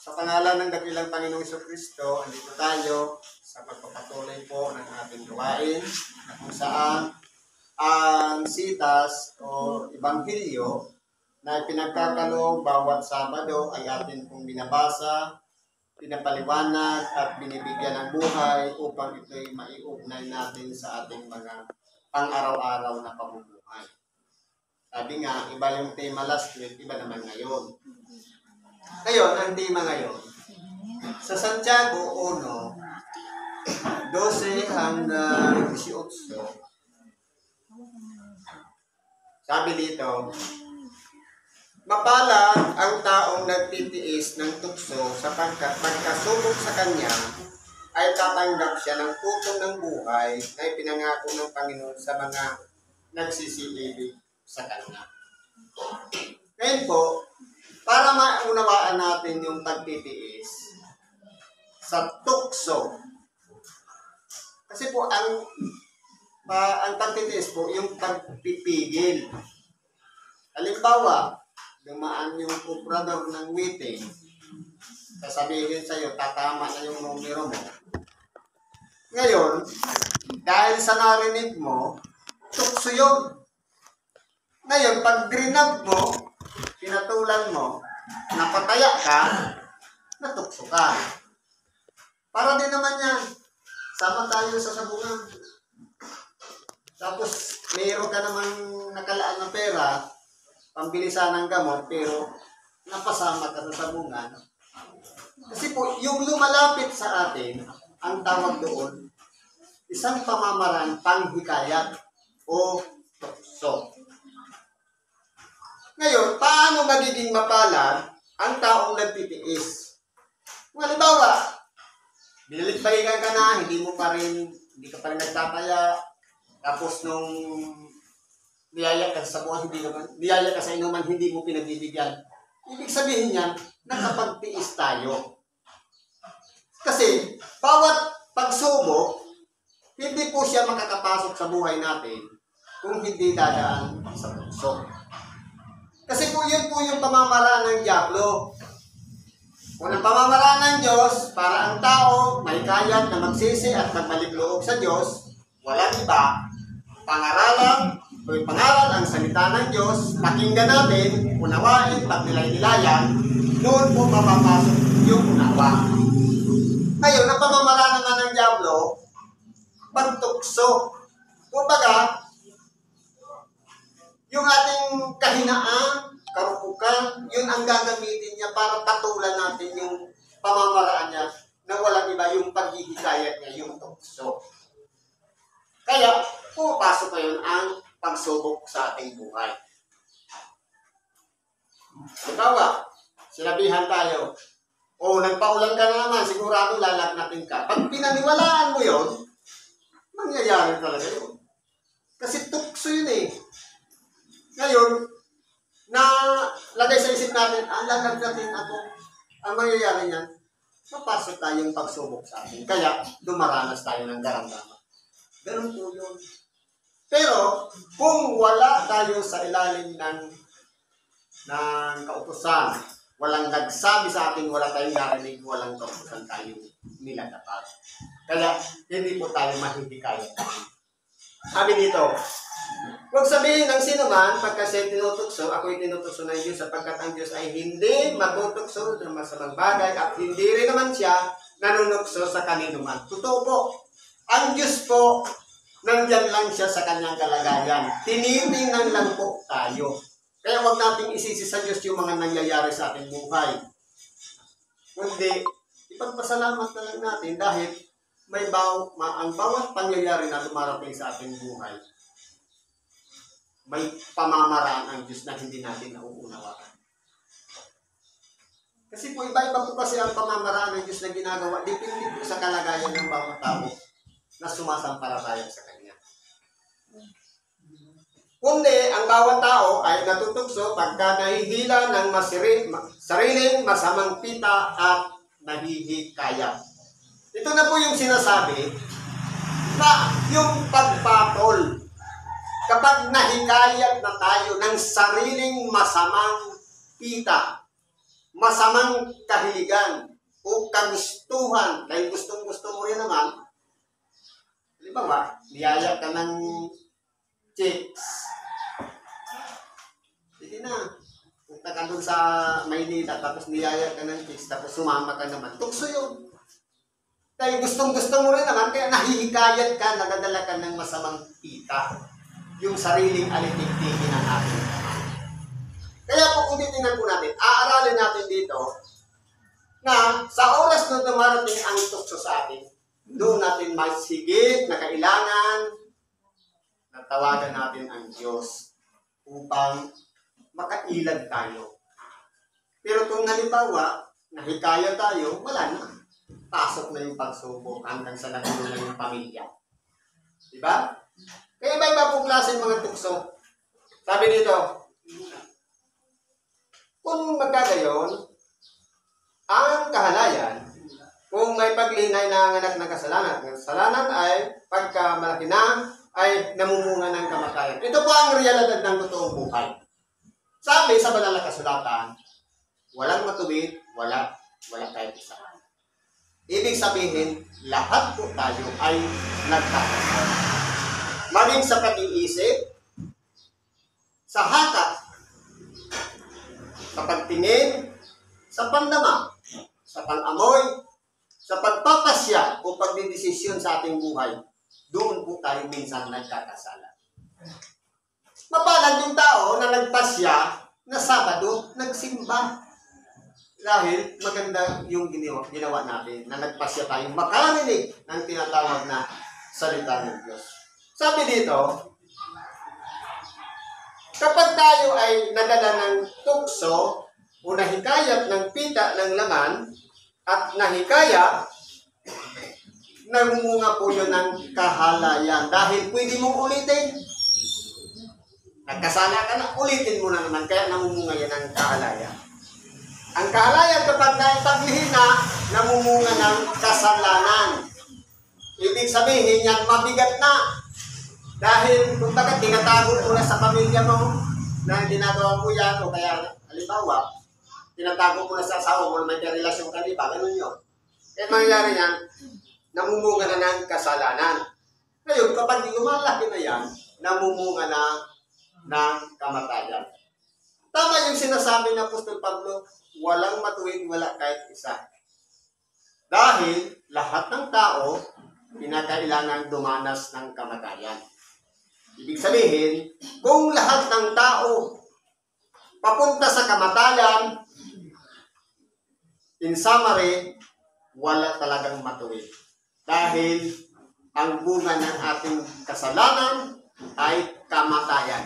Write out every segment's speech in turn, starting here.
Sa pangalan ng dakilang Panginoong Jesucristo, andito tayo sa pagpapatuloy po ng ating gawain na kung saan ang sitas o ebanghelyo na pinagkakaloob bawat Sabado ay atin pong binabasa, pinapaliwanag at binibigyan ng buhay upang ito'y maiugnay natin sa ating mga pang-araw-araw na pamumuhay. Sabi nga, iba yung tema last week, iba naman ngayon. Ngayon, ang tema ngayon, sa Santiago 1, 12 hanggang 18, sabi dito, mapalad ang taong nagtitiis ng tukso sapagkat pagkasubok sa kanya ay tatanggap siya ng putong ng buhay na ipinangako ng Panginoon sa mga nagsisilibig sa kanya. Ngayon po, para maunawaan natin yung pagtitiis sa tukso, kasi po ang pagtitiis po yung pagpipigil. Halimbawa, dumaan yung kuprador ng waiting, sasabihin sa'yo, tatama na yung numero mo. Ngayon, dahil sa narinig mo, tukso yun. Ngayon, pag grinab mo, pinatulan mo, napataya ka, natukso ka. Para din naman yan. Sama tayo sa sabungan. Tapos, mayroon ka namang nakalaan na pera, pambili sana ng gamot, pero napasama ka sa sabungan. Kasi po, yung lumalapit sa atin, ang tawag doon, isang pamamaraan panghikayat o tukso. Ngayon, paano magiging mapalad ang taong nagtitiis? Halimbawa, binalik-balikan ka na, hindi ka pa rin nagtataya, tapos nung niyaya ka sa buwan, niyaya ka sa inuman, hindi mo pinagbibigyan. Ibig sabihin niyan, nakapagtiis tayo. Kasi, bawat pagsubok, hindi po siya makakapasok sa buhay natin kung hindi dadaan sa tukso. Kasi po yun po yung pamamaraan ng Diablo. Unang pamamaraan ng Diyos, para ang tao may kayat na magsisi at magbalik loob sa Diyos, walang iba, pangaralan o pangaral ang salita ng Diyos, pakinggan natin, unawain, pagnilay-nilayan, noon po mapapasok yung unawa. Ngayon, ang pamamaraan naman ng Diablo, pagtukso. Kumbaga, yung ating kahinaan, karupukan, yun ang gagamitin niya para patulan natin yung pamamaraan niya na walang iba yung paghihikayat niya, yung tukso. Kaya, pumapasok ngayon ang pagsubok sa ating buhay. Halimbawa, sinabihan tayo, nagpaulan ka na naman, sigurado lalaknatin ka. Pag pinaniwalaan mo yun, mangyayari talaga yun. Kasi tukso yun eh. Ngayon, na lagay sa isip natin, lalagnatin ako. Ang mangyayari niyan, mapasok tayong pagsubok sa atin. Kaya, dumaranas tayo ng daramdaman. Ganun po yun. Pero, kung wala tayo sa ilalim ng kautusan, walang nagsabi sa atin, wala tayong narinig, walang kautusan tayong nilagapag. Kaya, hindi po tayo mahihikayat. Sabi dito, huwag sabihin ng sino man, pagka siya tinutukso, ako'y tinutukso ng Diyos, sapagkat ang Diyos ay hindi matutukso ng masamang bagay at hindi rin naman siya nanunukso sa kanino man. Totoo po, ang Diyos po, nandyan lang siya sa kanyang kalagayan. Tinitingnan lang po tayo. Kaya huwag nating isisi sa Diyos yung mga nangyayari sa ating buhay. Kundi, ipagpasalamat na lang natin dahil ang bawat pangyayari na dumarating sa ating buhay, may pamamaraan ang Diyos na hindi natin nauunawaan. Kasi po iba-iba po kasi ang pamamaraan ng Diyos na ginagawa, depende po sa kalagayan ng bawat tao na sumasampalataya sa Kanya. Kundi ang bawat tao ay natutugso pagka nahihila ng sariling masamang pita at nahihikayat. Ito na po yung sinasabi na yung pagpatol. Kapag nahikayat na tayo ng sariling masamang pita, masamang kahiligan o kagustuhan, dahil gustong-gusto mo rin naman, halimbawa, niyaya ka ng chicks. Sige na, punta ka dun sa Maynila, tapos niyaya ka ng chicks, tapos sumama ka naman. Tukso yun. Dahil gustong-gusto mo rin naman, kaya nahihikayat ka, nadadala ka ng masamang kita. Yung sariling alitigtigin ng ating. Kaya po kung titingnan po natin, aaralin natin dito na sa oras na dumarating ang tukso sa atin, doon natin mas higit na kailangan na tawagan natin ang Diyos upang makailag tayo. Pero kung halimbawa, nahikaya tayo, wala na. Pasok na yung pagsubok hanggang sa nagulo na yung pamilya. Diba? Kaya iba-iba pong klaseng mga tukso. Sabi dito, kung magkagayon, ang kahalayan, kung may paglingay na anak ng kasalanan, ang kasalanan ay pagka malaki na, ay namumunga ng kamatayan. Ito po ang realidad ng totoong buhay. Sabi sa banal na kasulatan, walang matuwid, wala kahit isa. Ibig sabihin, lahat po tayo ay nagkakasala. Maging sa pag-iisip, sa hakat, sa pagtingin, sa pandama, sa pang-amoy, sa pagpapasya o pagdidesisyon sa ating buhay, doon po tayo minsan nagkakasala. Mapalad yung tao na nagpasya na Sabado, nagsimba. Dahil maganda yung ginawa natin na nagpasya tayo makarinig ng tinatawag na salita ng Diyos. Sabi dito, kapag tayo ay nadala ng tukso o nahikayat ng pita ng laman at nahikaya, nagumunga po yun ng kahalayan. Dahil pwede mong ulitin. Nagkasala ka na, ulitin mo na naman. Kaya namumunga yan ng kahalayan. Ang kahalayan kapag naitaglihina, namumunga ng kasalanan. Ibig sabihin yan, mabigat na. Dahil kung bakit tinatago mo na sa pamilya mo na ginagawa mo yan o kaya halimbawa, tinatago mo na sa asawa mo na may relasyon ka, di ba? Ganun yun. Kaya mangyayari yan, namumunga na ng kasalanan. Ngayon, kapag lumalaki na yan, namumunga na ng kamatayan. Tama yung sinasabi ng Apostol Pablo, walang matuwid, wala kahit isa. Dahil lahat ng tao, pinakailangan dumanas ng kamatayan. Ibig sabihin, kung lahat ng tao papunta sa kamatayan, in summary, wala talagang matuwid. Dahil ang bunga ng ating kasalanan ay kamatayan.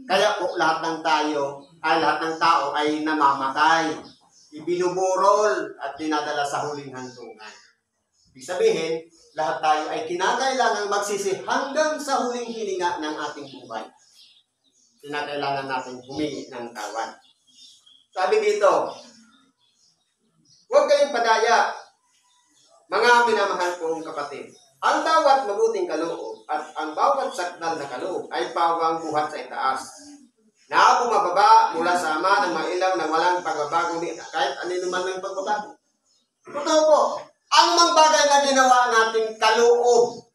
Kaya po lahat ng tao ay namamatay, ibinuburol at dinadala sa huling hantungan. Ibig sabihin, lahat tayo ay kinakailangan magsisi hanggang sa huling hininga ng ating buhay. Kinakailangan natin humingi ng tawad. Sabi dito, huwag kayong padaya, mga minamahal kong kapatid. Ang bawat mabuting kaloob at ang bawat sakdal na kaloob ay pawang buhat sa itaas, na bumababa mula sa Ama ng mailaw na walang pagbabago ni kahit anino man ng pagbabago. Totoo po, anumang bagay na ginawa nating kaloob,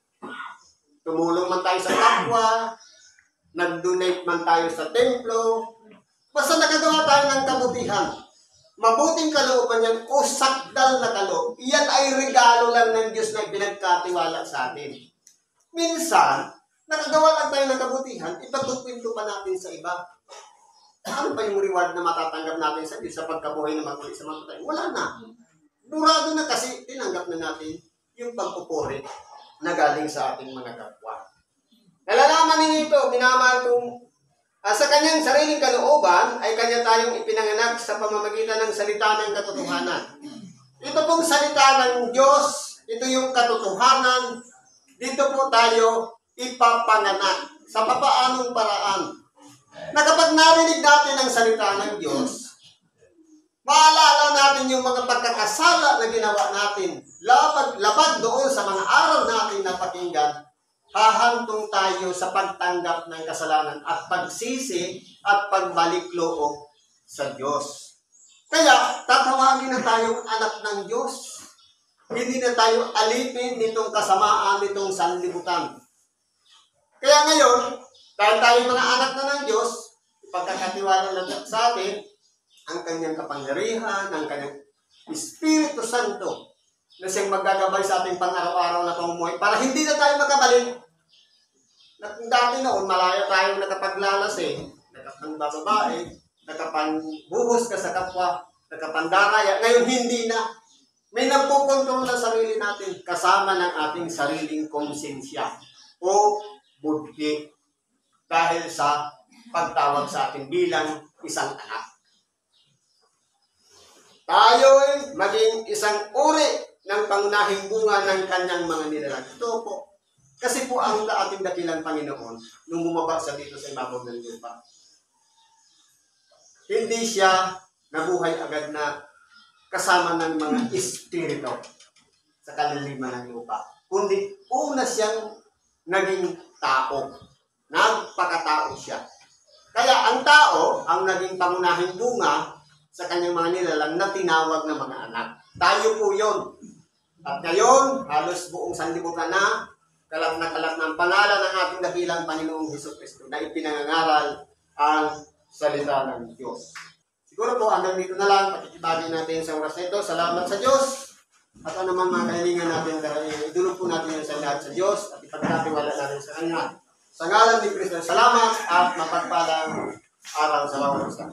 tumulong man tayo sa kapwa, nag-donate man tayo sa templo, basta nakagawa tayo ng kabutihan, mabuting kalooban yan o sakdal na kaloob, iyan ay regalo lang ng Diyos na pinagkatiwala sa atin. Minsan, nakagawa lang tayo ng kabutihan, ipagkukwento pa natin sa iba. Ano pa yung reward na matatanggap natin sa Diyos sa pagkabuhay na maguli sa mga tayo? Wala na. Durado na kasi tinanggap na natin yung pagpupuri na galing sa ating mga kapwa. Nalalaman ninyo ito, minamahal kong sa kanyang sariling kalooban ay kanya tayong ipinanganak sa pamamagitan ng salita ng katotohanan. Ito pong salita ng Diyos, ito yung katotohanan, dito po tayo ipapanganak sa papaanong paraan. Na kapag narinig natin ang salita ng Diyos, maalala natin yung mga pagkakasala na ginawa natin, labad doon sa mga aral natin na pakinggan, hahantong tayo sa pagtanggap ng kasalanan at pagsisi at pagbalik loob sa Diyos. Kaya, tatawagin na tayong anak ng Diyos. Hindi na tayo alipin nitong kasamaan, nitong sanlibutan. Kaya ngayon, dahil tayo mga anak na ng Diyos, ipagkakatiwala na sa atin ang kanyang kapangyarihan, ang kanyang Espiritu Santo na siyang maggagabay sa ating pang-araw-araw na pamumuhay para hindi na tayo magkabalik. Dati noon, malaya tayong nakapaglalasing, nakapangbababae, nakapangbuhos ka sa kapwa, nakapandaraya. Ngayon, hindi na. May nagpukontrol na sarili natin kasama ng ating sariling konsensya o budhi dahil sa pagtawag sa atin bilang isang anak. Tayo'y maging isang uri ng pangunahing bunga ng kanyang mga nilalang. Ito po. Kasi po ang ating dakilang Panginoon nung bumaba sa dito sa ibabaw ng lupa. Hindi siya nabuhay agad na kasama ng mga espiritu sa kalaliman ng lupa. Kundi una siyang naging tao. Nagpakatao siya. Kaya ang tao ang naging pangunahing bunga sa kanyang mga nilalang na tinawag na mga anak. Tayo po yun. At ngayon, halos buong sanlibutan na kalat ng pangalan ng ating dakilang Panginoong Hesukristo na ipinangangaral ang salita ng Diyos. Siguro po hanggang dito na lang, pakikibagay natin sa oras na ito. Salamat sa Diyos. At ano man mga kahilingan natin, idulog po natin yung sa lahat sa Diyos at ipagkatiwala natin sa Kanya. Sa ngalan ni Kristo, salamat at mapagpalang araw sa bawat isa.